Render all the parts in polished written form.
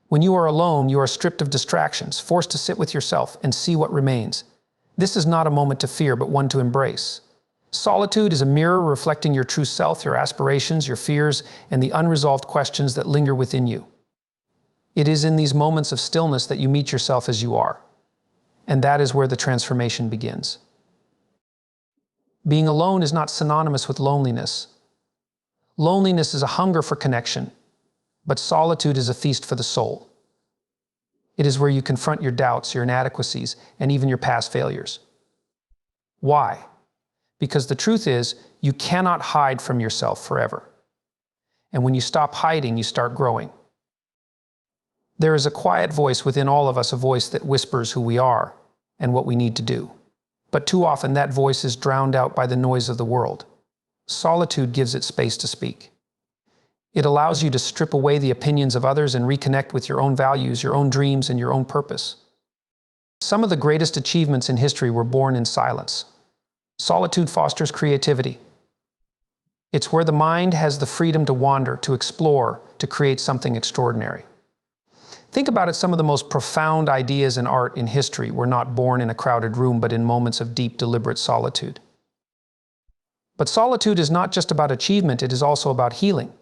When you are alone, you are stripped of distractions, forced to sit with yourself and see what remains. This is not a moment to fear, but one to embrace. Solitude is a mirror reflecting your true self, your aspirations, your fears, and the unresolved questions that linger within you. It is in these moments of stillness that you meet yourself as you are. And that is where the transformation begins. Being alone is not synonymous with loneliness. Loneliness is a hunger for connection, but solitude is a feast for the soul. It is where you confront your doubts, your inadequacies, and even your past failures. Why? Because the truth is, you cannot hide from yourself forever. And when you stop hiding, you start growing. There is a quiet voice within all of us, a voice that whispers who we are and what we need to do. But too often that voice is drowned out by the noise of the world. Solitude gives it space to speak. It allows you to strip away the opinions of others and reconnect with your own values, your own dreams, and your own purpose. Some of the greatest achievements in history were born in silence. Solitude fosters creativity. It's where the mind has the freedom to wander, to explore, to create something extraordinary. Think about it, some of the most profound ideas in art in history were not born in a crowded room, but in moments of deep, deliberate solitude. But solitude is not just about achievement, it is also about healing.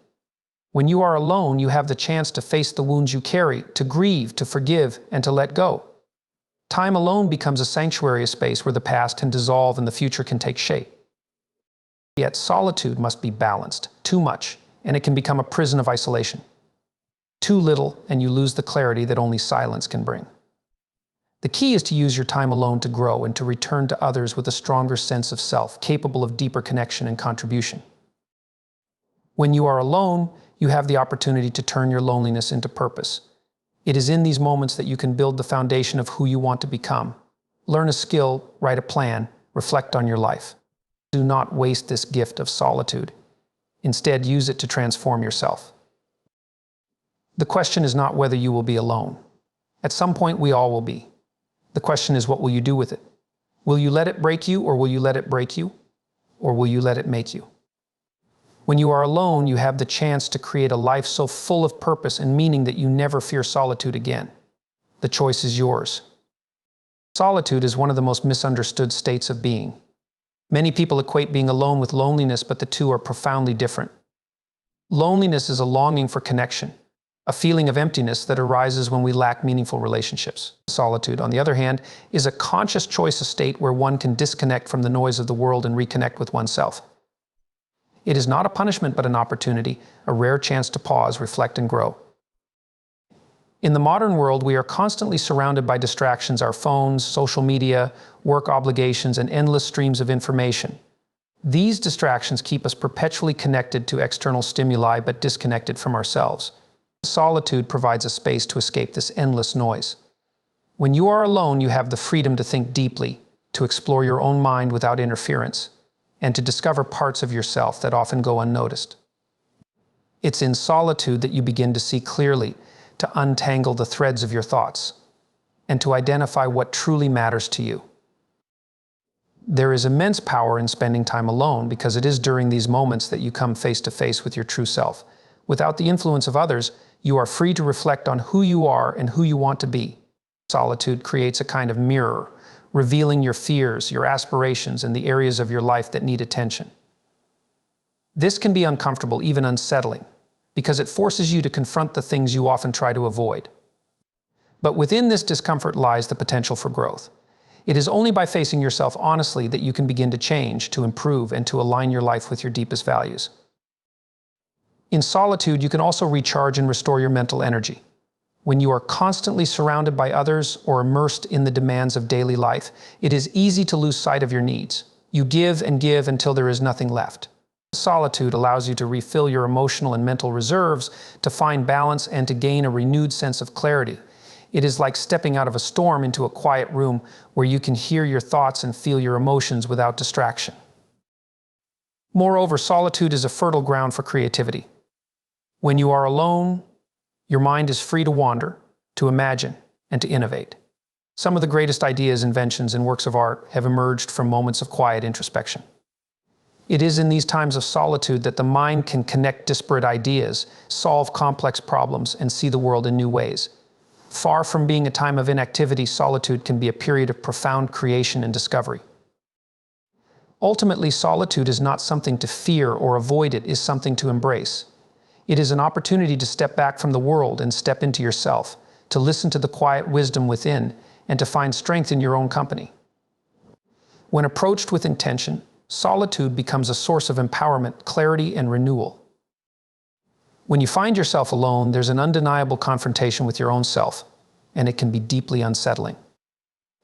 When you are alone, you have the chance to face the wounds you carry, to grieve, to forgive, and to let go. Time alone becomes a sanctuary, a space where the past can dissolve and the future can take shape. Yet solitude must be balanced. Too much, and it can become a prison of isolation. Too little, and you lose the clarity that only silence can bring. The key is to use your time alone to grow and to return to others with a stronger sense of self, capable of deeper connection and contribution. When you are alone, you have the opportunity to turn your loneliness into purpose. It is in these moments that you can build the foundation of who you want to become. Learn a skill, write a plan, reflect on your life. Do not waste this gift of solitude. Instead, use it to transform yourself. The question is not whether you will be alone. At some point, we all will be. The question is, what will you do with it? Will you let it break you, or will you let it break you? Or will you let it make you? When you are alone, you have the chance to create a life so full of purpose and meaning that you never fear solitude again. The choice is yours. Solitude is one of the most misunderstood states of being. Many people equate being alone with loneliness, but the two are profoundly different. Loneliness is a longing for connection, a feeling of emptiness that arises when we lack meaningful relationships. Solitude, on the other hand, is a conscious choice, a state where one can disconnect from the noise of the world and reconnect with oneself. It is not a punishment, but an opportunity, a rare chance to pause, reflect, and grow. In the modern world, we are constantly surrounded by distractions, our phones, social media, work obligations, and endless streams of information. These distractions keep us perpetually connected to external stimuli, but disconnected from ourselves. Solitude provides a space to escape this endless noise. When you are alone, you have the freedom to think deeply, to explore your own mind without interference, and to discover parts of yourself that often go unnoticed. It's in solitude that you begin to see clearly, to untangle the threads of your thoughts, and to identify what truly matters to you. There is immense power in spending time alone, because it is during these moments that you come face to face with your true self. Without the influence of others, you are free to reflect on who you are and who you want to be. Solitude creates a kind of mirror, revealing your fears, your aspirations, and the areas of your life that need attention. This can be uncomfortable, even unsettling, because it forces you to confront the things you often try to avoid. But within this discomfort lies the potential for growth. It is only by facing yourself honestly that you can begin to change, to improve, and to align your life with your deepest values. In solitude, you can also recharge and restore your mental energy. When you are constantly surrounded by others or immersed in the demands of daily life, it is easy to lose sight of your needs. You give and give until there is nothing left. Solitude allows you to refill your emotional and mental reserves, to find balance, and to gain a renewed sense of clarity. It is like stepping out of a storm into a quiet room where you can hear your thoughts and feel your emotions without distraction. Moreover, solitude is a fertile ground for creativity. When you are alone, your mind is free to wander, to imagine, and to innovate. Some of the greatest ideas, inventions, and works of art have emerged from moments of quiet introspection. It is in these times of solitude that the mind can connect disparate ideas, solve complex problems, and see the world in new ways. Far from being a time of inactivity, solitude can be a period of profound creation and discovery. Ultimately, solitude is not something to fear or avoid, it is something to embrace. It is an opportunity to step back from the world and step into yourself, to listen to the quiet wisdom within, and to find strength in your own company. When approached with intention, solitude becomes a source of empowerment, clarity, and renewal. When you find yourself alone, there's an undeniable confrontation with your own self, and it can be deeply unsettling.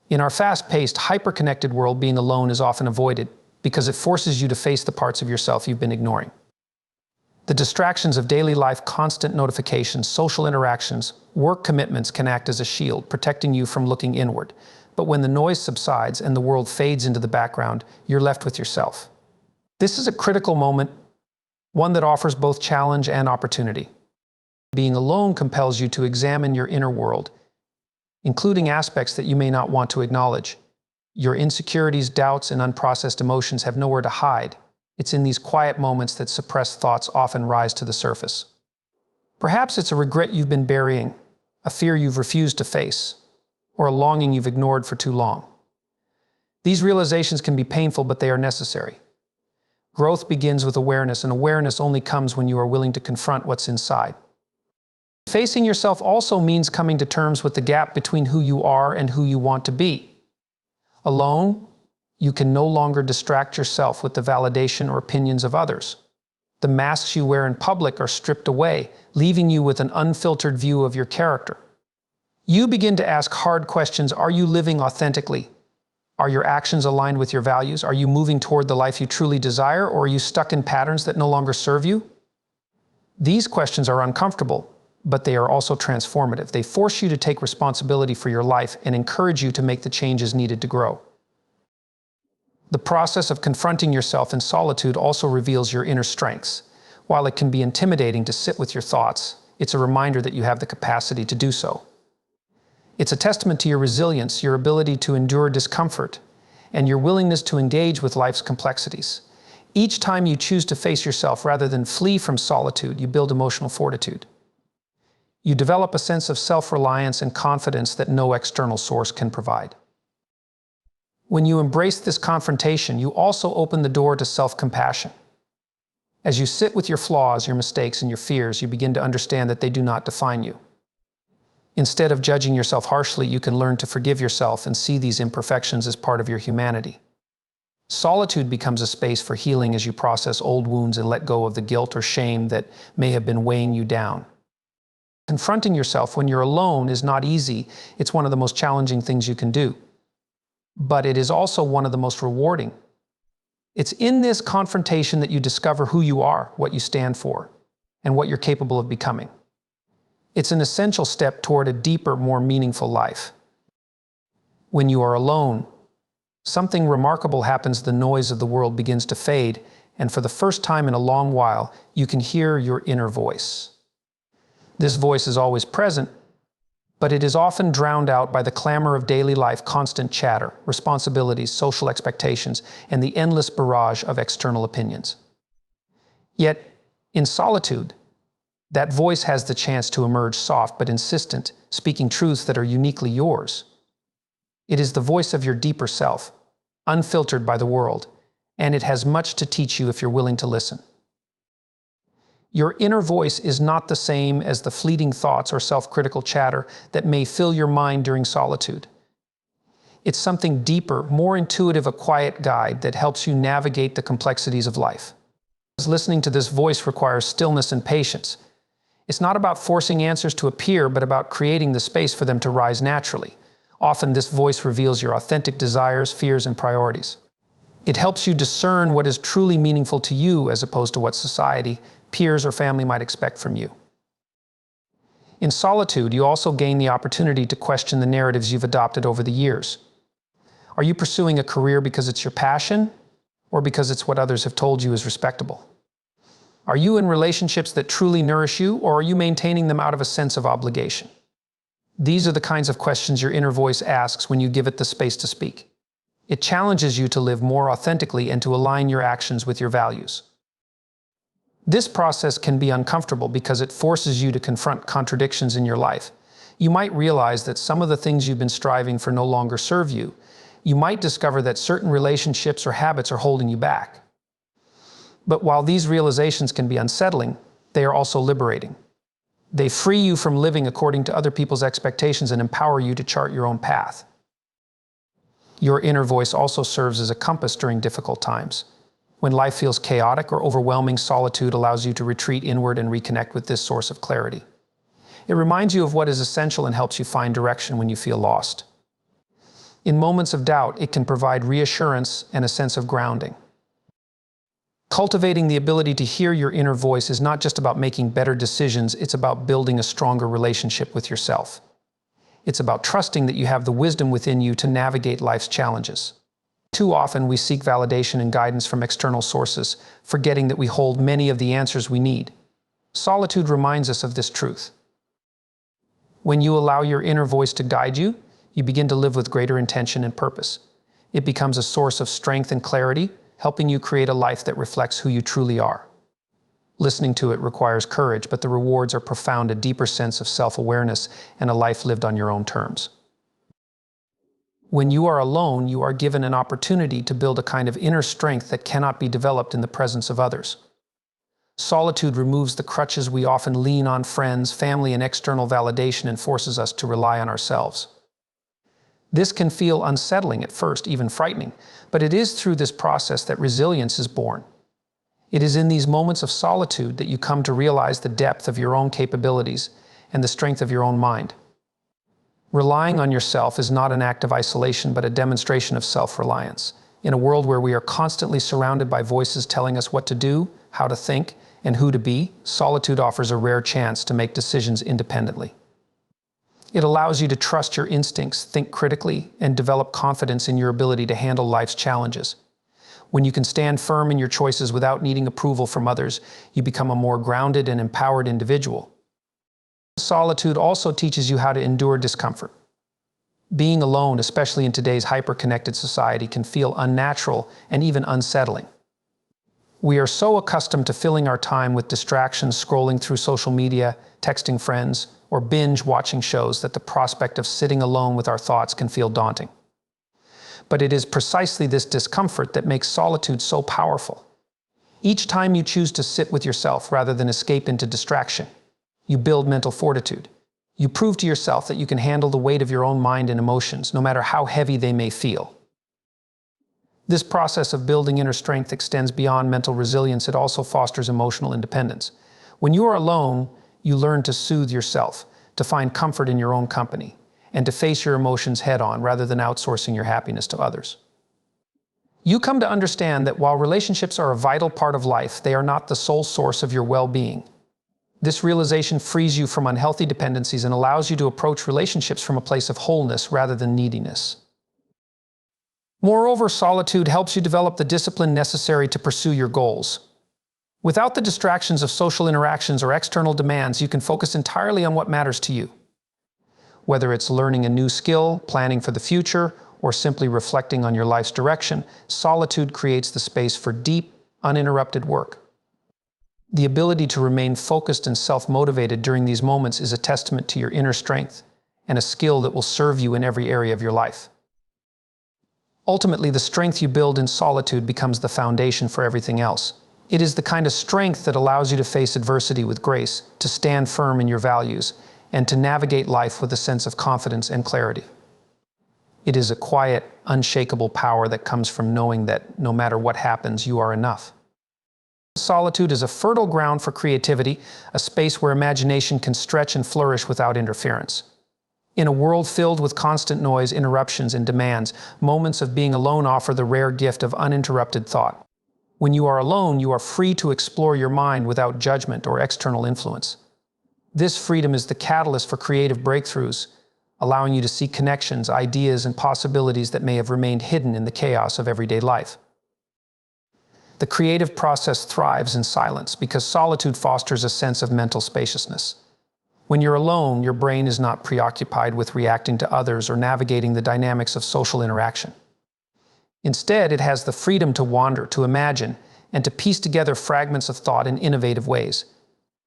In our fast-paced, hyper-connected world, being alone is often avoided because it forces you to face the parts of yourself you've been ignoring. The distractions of daily life, constant notifications, social interactions, work commitments can act as a shield, protecting you from looking inward. But when the noise subsides and the world fades into the background, you're left with yourself. This is a critical moment, one that offers both challenge and opportunity. Being alone compels you to examine your inner world, including aspects that you may not want to acknowledge. Your insecurities, doubts, and unprocessed emotions have nowhere to hide. It's in these quiet moments that suppressed thoughts often rise to the surface. Perhaps it's a regret you've been burying, a fear you've refused to face, or a longing you've ignored for too long. These realizations can be painful, but they are necessary. Growth begins with awareness, and awareness only comes when you are willing to confront what's inside. Facing yourself also means coming to terms with the gap between who you are and who you want to be. Alone, you can no longer distract yourself with the validation or opinions of others. The masks you wear in public are stripped away, leaving you with an unfiltered view of your character. You begin to ask hard questions. Are you living authentically? Are your actions aligned with your values? Are you moving toward the life you truly desire, or are you stuck in patterns that no longer serve you? These questions are uncomfortable, but they are also transformative. They force you to take responsibility for your life and encourage you to make the changes needed to grow. The process of confronting yourself in solitude also reveals your inner strengths. While it can be intimidating to sit with your thoughts, it's a reminder that you have the capacity to do so. It's a testament to your resilience, your ability to endure discomfort, and your willingness to engage with life's complexities. Each time you choose to face yourself rather than flee from solitude, you build emotional fortitude. You develop a sense of self-reliance and confidence that no external source can provide. When you embrace this confrontation, you also open the door to self-compassion. As you sit with your flaws, your mistakes, and your fears, you begin to understand that they do not define you. Instead of judging yourself harshly, you can learn to forgive yourself and see these imperfections as part of your humanity. Solitude becomes a space for healing as you process old wounds and let go of the guilt or shame that may have been weighing you down. Confronting yourself when you're alone is not easy. It's one of the most challenging things you can do. But it is also one of the most rewarding. It's in this confrontation that you discover who you are, what you stand for, and what you're capable of becoming. It's an essential step toward a deeper, more meaningful life. When you are alone, something remarkable happens. The noise of the world begins to fade, and for the first time in a long while, you can hear your inner voice. This voice is always present, but it is often drowned out by the clamor of daily life, constant chatter, responsibilities, social expectations, and the endless barrage of external opinions. Yet, in solitude, that voice has the chance to emerge soft but insistent, speaking truths that are uniquely yours. It is the voice of your deeper self, unfiltered by the world, and it has much to teach you if you're willing to listen. Your inner voice is not the same as the fleeting thoughts or self-critical chatter that may fill your mind during solitude. It's something deeper, more intuitive, a quiet guide that helps you navigate the complexities of life. Listening to this voice requires stillness and patience. It's not about forcing answers to appear, but about creating the space for them to rise naturally. Often this voice reveals your authentic desires, fears, and priorities. It helps you discern what is truly meaningful to you as opposed to what society, peers, or family might expect from you. In solitude, you also gain the opportunity to question the narratives you've adopted over the years. Are you pursuing a career because it's your passion, or because it's what others have told you is respectable? Are you in relationships that truly nourish you, or are you maintaining them out of a sense of obligation? These are the kinds of questions your inner voice asks when you give it the space to speak. It challenges you to live more authentically and to align your actions with your values. This process can be uncomfortable because it forces you to confront contradictions in your life. You might realize that some of the things you've been striving for no longer serve you. You might discover that certain relationships or habits are holding you back. But while these realizations can be unsettling, they are also liberating. They free you from living according to other people's expectations and empower you to chart your own path. Your inner voice also serves as a compass during difficult times. When life feels chaotic or overwhelming, solitude allows you to retreat inward and reconnect with this source of clarity. It reminds you of what is essential and helps you find direction when you feel lost. In moments of doubt, it can provide reassurance and a sense of grounding. Cultivating the ability to hear your inner voice is not just about making better decisions, it's about building a stronger relationship with yourself. It's about trusting that you have the wisdom within you to navigate life's challenges. Too often we seek validation and guidance from external sources, forgetting that we hold many of the answers we need. Solitude reminds us of this truth. When you allow your inner voice to guide you, you begin to live with greater intention and purpose. It becomes a source of strength and clarity, helping you create a life that reflects who you truly are. Listening to it requires courage, but the rewards are profound: a deeper sense of self-awareness and a life lived on your own terms. When you are alone, you are given an opportunity to build a kind of inner strength that cannot be developed in the presence of others. Solitude removes the crutches we often lean on: friends, family, and external validation, and forces us to rely on ourselves. This can feel unsettling at first, even frightening, but it is through this process that resilience is born. It is in these moments of solitude that you come to realize the depth of your own capabilities and the strength of your own mind. Relying on yourself is not an act of isolation, but a demonstration of self-reliance. In a world where we are constantly surrounded by voices telling us what to do, how to think, and who to be, solitude offers a rare chance to make decisions independently. It allows you to trust your instincts, think critically, and develop confidence in your ability to handle life's challenges. When you can stand firm in your choices without needing approval from others, you become a more grounded and empowered individual. Solitude also teaches you how to endure discomfort. Being alone, especially in today's hyper-connected society, can feel unnatural and even unsettling. We are so accustomed to filling our time with distractions, scrolling through social media, texting friends, or binge watching shows, that the prospect of sitting alone with our thoughts can feel daunting. But it is precisely this discomfort that makes solitude so powerful. Each time you choose to sit with yourself rather than escape into distraction, you build mental fortitude. You prove to yourself that you can handle the weight of your own mind and emotions, no matter how heavy they may feel. This process of building inner strength extends beyond mental resilience. It also fosters emotional independence. When you are alone, you learn to soothe yourself, to find comfort in your own company, and to face your emotions head-on rather than outsourcing your happiness to others. You come to understand that while relationships are a vital part of life, they are not the sole source of your well-being. This realization frees you from unhealthy dependencies and allows you to approach relationships from a place of wholeness rather than neediness. Moreover, solitude helps you develop the discipline necessary to pursue your goals. Without the distractions of social interactions or external demands, you can focus entirely on what matters to you. Whether it's learning a new skill, planning for the future, or simply reflecting on your life's direction, solitude creates the space for deep, uninterrupted work. The ability to remain focused and self-motivated during these moments is a testament to your inner strength and a skill that will serve you in every area of your life. Ultimately, the strength you build in solitude becomes the foundation for everything else. It is the kind of strength that allows you to face adversity with grace, to stand firm in your values, and to navigate life with a sense of confidence and clarity. It is a quiet, unshakable power that comes from knowing that no matter what happens, you are enough. Solitude is a fertile ground for creativity, a space where imagination can stretch and flourish without interference. In a world filled with constant noise, interruptions, and demands, moments of being alone offer the rare gift of uninterrupted thought. When you are alone, you are free to explore your mind without judgment or external influence. This freedom is the catalyst for creative breakthroughs, allowing you to see connections, ideas, and possibilities that may have remained hidden in the chaos of everyday life. The creative process thrives in silence because solitude fosters a sense of mental spaciousness. When you're alone, your brain is not preoccupied with reacting to others or navigating the dynamics of social interaction. Instead, it has the freedom to wander, to imagine, and to piece together fragments of thought in innovative ways.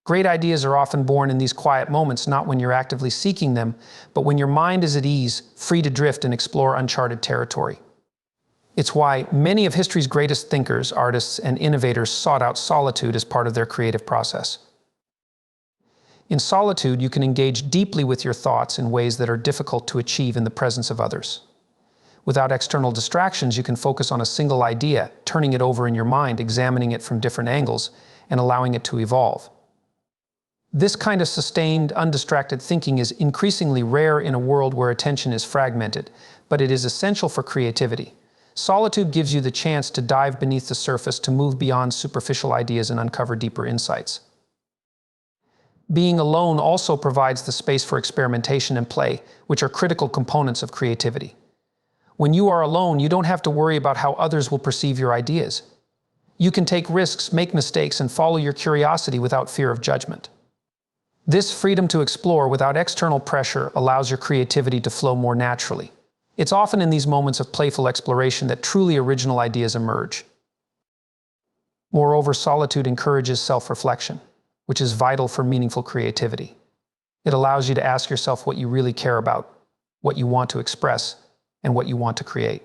Great ideas are often born in these quiet moments, not when you're actively seeking them, but when your mind is at ease, free to drift and explore uncharted territory. It's why many of history's greatest thinkers, artists, and innovators sought out solitude as part of their creative process. In solitude, you can engage deeply with your thoughts in ways that are difficult to achieve in the presence of others. Without external distractions, you can focus on a single idea, turning it over in your mind, examining it from different angles, and allowing it to evolve. This kind of sustained, undistracted thinking is increasingly rare in a world where attention is fragmented, but it is essential for creativity. Solitude gives you the chance to dive beneath the surface, to move beyond superficial ideas and uncover deeper insights. Being alone also provides the space for experimentation and play, which are critical components of creativity. When you are alone, you don't have to worry about how others will perceive your ideas. You can take risks, make mistakes, and follow your curiosity without fear of judgment. This freedom to explore without external pressure allows your creativity to flow more naturally. It's often in these moments of playful exploration that truly original ideas emerge. Moreover, solitude encourages self-reflection, which is vital for meaningful creativity. It allows you to ask yourself what you really care about, what you want to express, and what you want to create.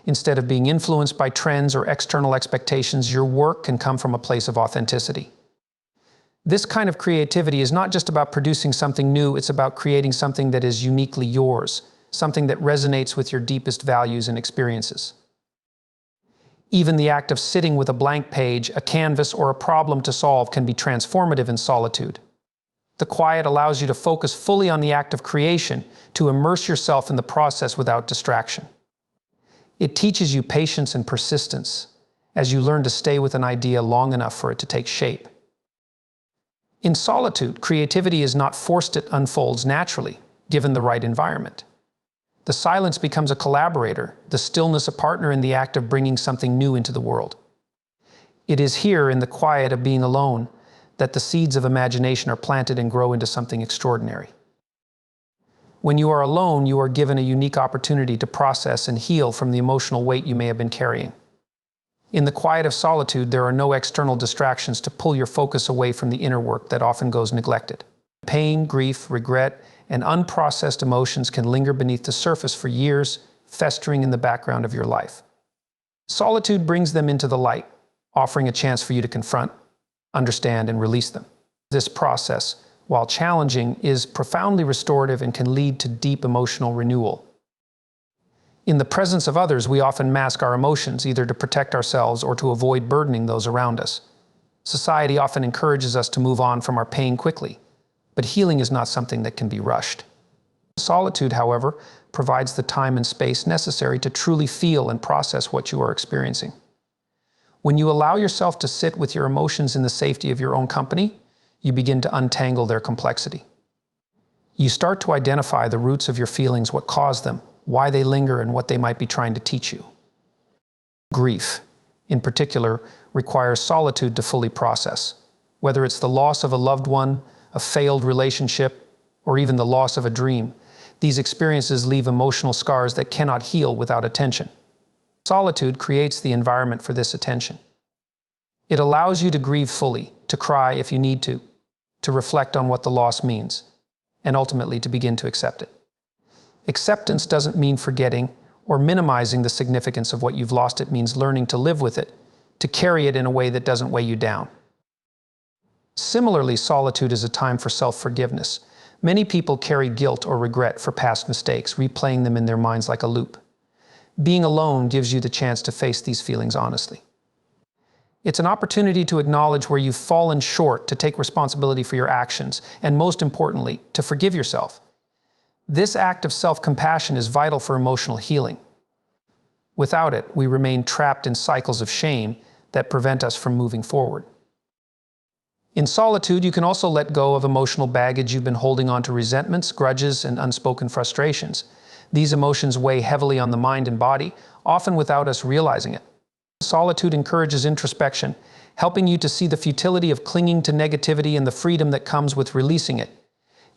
Instead of being influenced by trends or external expectations, your work can come from a place of authenticity. This kind of creativity is not just about producing something new, it's about creating something that is uniquely yours, something that resonates with your deepest values and experiences. Even the act of sitting with a blank page, a canvas, or a problem to solve can be transformative in solitude. The quiet allows you to focus fully on the act of creation, to immerse yourself in the process without distraction. It teaches you patience and persistence as you learn to stay with an idea long enough for it to take shape. In solitude, creativity is not forced, it unfolds naturally, given the right environment. The silence becomes a collaborator, the stillness a partner in the act of bringing something new into the world. It is here, in the quiet of being alone, that the seeds of imagination are planted and grow into something extraordinary. When you are alone, you are given a unique opportunity to process and heal from the emotional weight you may have been carrying. In the quiet of solitude, there are no external distractions to pull your focus away from the inner work that often goes neglected. Pain, grief, regret, and unprocessed emotions can linger beneath the surface for years, festering in the background of your life. Solitude brings them into the light, offering a chance for you to confront, understand, and release them. This process, while challenging, is profoundly restorative and can lead to deep emotional renewal. In the presence of others, we often mask our emotions, either to protect ourselves or to avoid burdening those around us. Society often encourages us to move on from our pain quickly, but healing is not something that can be rushed. Solitude, however, provides the time and space necessary to truly feel and process what you are experiencing. When you allow yourself to sit with your emotions in the safety of your own company, you begin to untangle their complexity. You start to identify the roots of your feelings, what caused them, why they linger, and what they might be trying to teach you. Grief, in particular, requires solitude to fully process. Whether it's the loss of a loved one, a failed relationship, or even the loss of a dream, these experiences leave emotional scars that cannot heal without attention. Solitude creates the environment for this attention. It allows you to grieve fully, to cry if you need to reflect on what the loss means, and ultimately to begin to accept it. Acceptance doesn't mean forgetting or minimizing the significance of what you've lost. It means learning to live with it, to carry it in a way that doesn't weigh you down. Similarly, solitude is a time for self-forgiveness. Many people carry guilt or regret for past mistakes, replaying them in their minds like a loop. Being alone gives you the chance to face these feelings honestly. It's an opportunity to acknowledge where you've fallen short, to take responsibility for your actions, and most importantly, to forgive yourself. This act of self-compassion is vital for emotional healing. Without it, we remain trapped in cycles of shame that prevent us from moving forward. In solitude, you can also let go of emotional baggage you've been holding on to: resentments, grudges, and unspoken frustrations. These emotions weigh heavily on the mind and body, often without us realizing it. Solitude encourages introspection, helping you to see the futility of clinging to negativity and the freedom that comes with releasing it.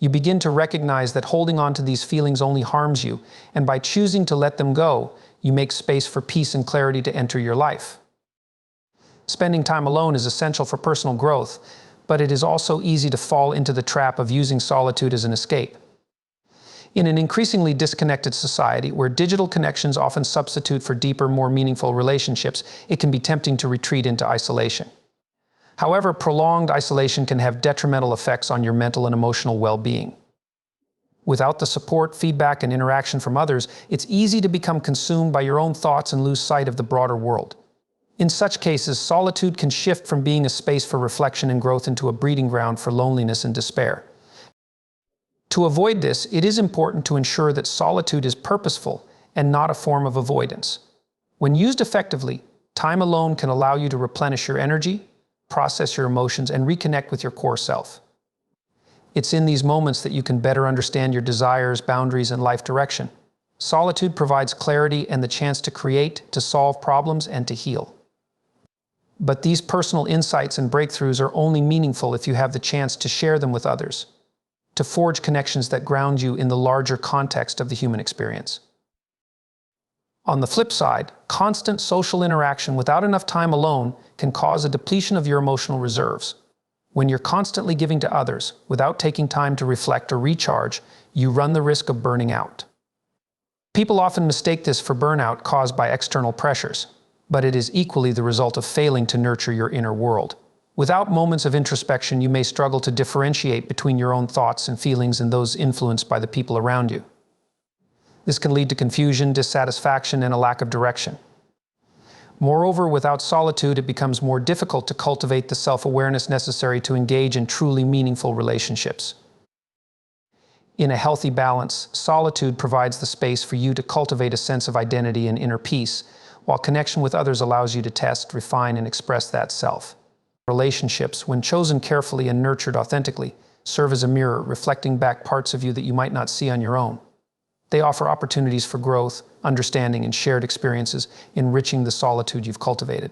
You begin to recognize that holding on to these feelings only harms you, and by choosing to let them go, You make space for peace and clarity to enter your life. Spending time alone is essential for personal growth, but it is also easy to fall into the trap of using solitude as an escape. In an increasingly disconnected society where digital connections often substitute for deeper, more meaningful relationships, it can be tempting to retreat into isolation. However, prolonged isolation can have detrimental effects on your mental and emotional well-being. Without the support, feedback, and interaction from others, it's easy to become consumed by your own thoughts and lose sight of the broader world. In such cases, solitude can shift from being a space for reflection and growth into a breeding ground for loneliness and despair. To avoid this, it is important to ensure that solitude is purposeful and not a form of avoidance. When used effectively, time alone can allow you to replenish your energy, process your emotions, and reconnect with your core self. It's in these moments that you can better understand your desires, boundaries, and life direction. Solitude provides clarity and the chance to create, to solve problems, and to heal. But these personal insights and breakthroughs are only meaningful if you have the chance to share them with others, to forge connections that ground you in the larger context of the human experience. On the flip side, constant social interaction without enough time alone can cause a depletion of your emotional reserves. When you're constantly giving to others without taking time to reflect or recharge, you run the risk of burning out. People often mistake this for burnout caused by external pressures, but it is equally the result of failing to nurture your inner world. Without moments of introspection, you may struggle to differentiate between your own thoughts and feelings and those influenced by the people around you. This can lead to confusion, dissatisfaction, and a lack of direction. Moreover, without solitude, it becomes more difficult to cultivate the self-awareness necessary to engage in truly meaningful relationships. In a healthy balance, solitude provides the space for you to cultivate a sense of identity and inner peace, while connection with others allows you to test, refine, and express that self. Relationships, when chosen carefully and nurtured authentically, serve as a mirror, reflecting back parts of you that you might not see on your own. They offer opportunities for growth, understanding, and shared experiences, enriching the solitude you've cultivated.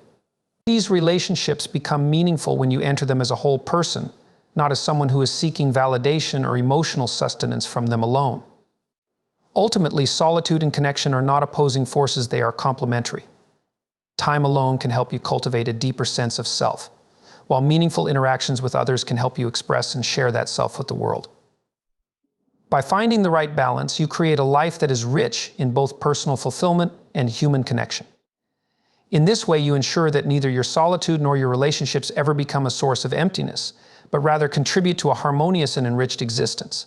These relationships become meaningful when you enter them as a whole person, not as someone who is seeking validation or emotional sustenance from them alone. Ultimately, solitude and connection are not opposing forces, they are complementary. Time alone can help you cultivate a deeper sense of self, while meaningful interactions with others can help you express and share that self with the world. By finding the right balance, you create a life that is rich in both personal fulfillment and human connection. In this way, you ensure that neither your solitude nor your relationships ever become a source of emptiness, but rather contribute to a harmonious and enriched existence.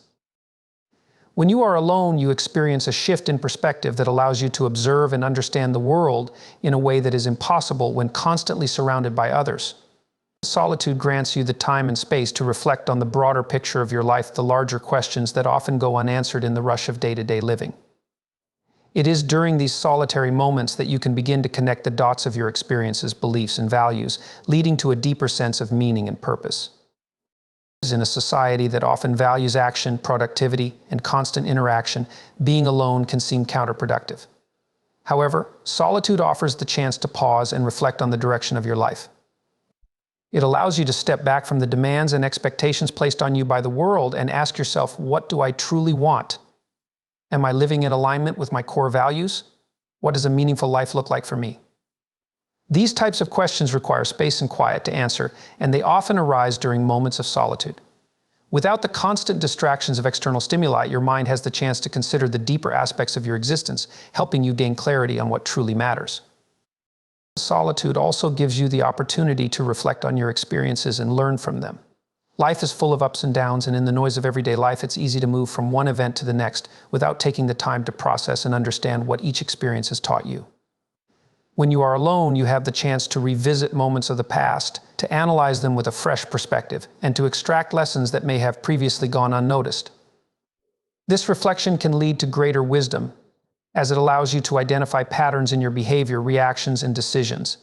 When you are alone, you experience a shift in perspective that allows you to observe and understand the world in a way that is impossible when constantly surrounded by others. Solitude grants you the time and space to reflect on the broader picture of your life, the larger questions that often go unanswered in the rush of day-to-day living. It is during these solitary moments that you can begin to connect the dots of your experiences, beliefs, and values, leading to a deeper sense of meaning and purpose. In a society that often values action, productivity, and constant interaction, being alone can seem counterproductive. However, solitude offers the chance to pause and reflect on the direction of your life. It allows you to step back from the demands and expectations placed on you by the world and ask yourself, what do I truly want? Am I living in alignment with my core values? What does a meaningful life look like for me? These types of questions require space and quiet to answer, and they often arise during moments of solitude. Without the constant distractions of external stimuli, your mind has the chance to consider the deeper aspects of your existence, helping you gain clarity on what truly matters. Solitude also gives you the opportunity to reflect on your experiences and learn from them. Life is full of ups and downs, and in the noise of everyday life, it's easy to move from one event to the next without taking the time to process and understand what each experience has taught you. When you are alone, you have the chance to revisit moments of the past, to analyze them with a fresh perspective, and to extract lessons that may have previously gone unnoticed. This reflection can lead to greater wisdom, as it allows you to identify patterns in your behavior, reactions, and decisions.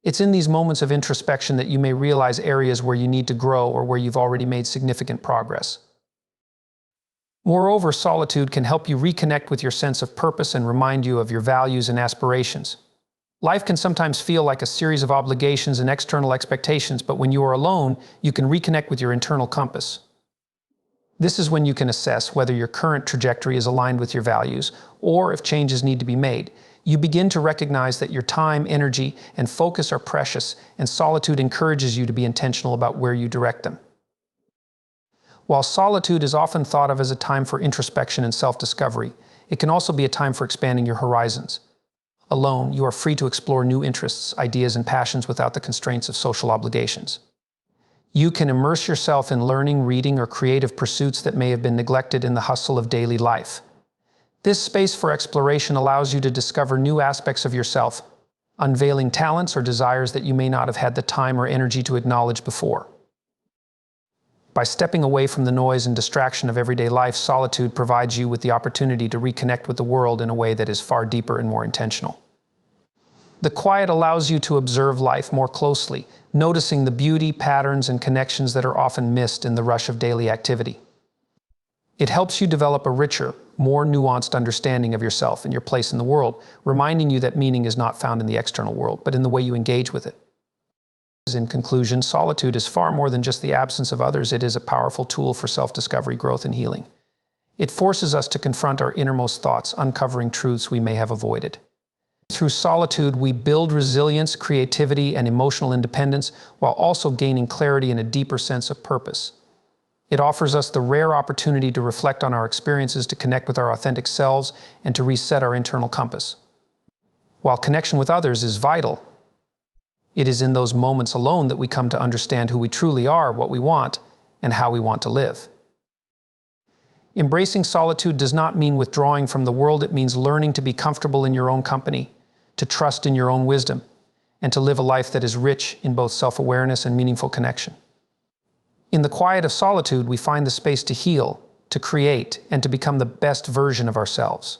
It's in these moments of introspection that you may realize areas where you need to grow or where you've already made significant progress. Moreover, solitude can help you reconnect with your sense of purpose and remind you of your values and aspirations. Life can sometimes feel like a series of obligations and external expectations, but when you are alone, you can reconnect with your internal compass. This is when you can assess whether your current trajectory is aligned with your values, or if changes need to be made. You begin to recognize that your time, energy, and focus are precious, and solitude encourages you to be intentional about where you direct them. While solitude is often thought of as a time for introspection and self-discovery, it can also be a time for expanding your horizons. Alone, you are free to explore new interests, ideas, and passions without the constraints of social obligations. You can immerse yourself in learning, reading, or creative pursuits that may have been neglected in the hustle of daily life. This space for exploration allows you to discover new aspects of yourself, unveiling talents or desires that you may not have had the time or energy to acknowledge before. By stepping away from the noise and distraction of everyday life, solitude provides you with the opportunity to reconnect with the world in a way that is far deeper and more intentional. The quiet allows you to observe life more closely, noticing the beauty, patterns, and connections that are often missed in the rush of daily activity. It helps you develop a richer, more nuanced understanding of yourself and your place in the world, reminding you that meaning is not found in the external world, but in the way you engage with it. In conclusion, solitude is far more than just the absence of others. It is a powerful tool for self-discovery, growth, and healing. It forces us to confront our innermost thoughts, uncovering truths we may have avoided. Through solitude, we build resilience, creativity, and emotional independence, while also gaining clarity and a deeper sense of purpose. It offers us the rare opportunity to reflect on our experiences, to connect with our authentic selves, and to reset our internal compass. While connection with others is vital, it is in those moments alone that we come to understand who we truly are, what we want, and how we want to live. Embracing solitude does not mean withdrawing from the world. It means learning to be comfortable in your own company, to trust in your own wisdom, and to live a life that is rich in both self-awareness and meaningful connection. In the quiet of solitude, we find the space to heal, to create, and to become the best version of ourselves.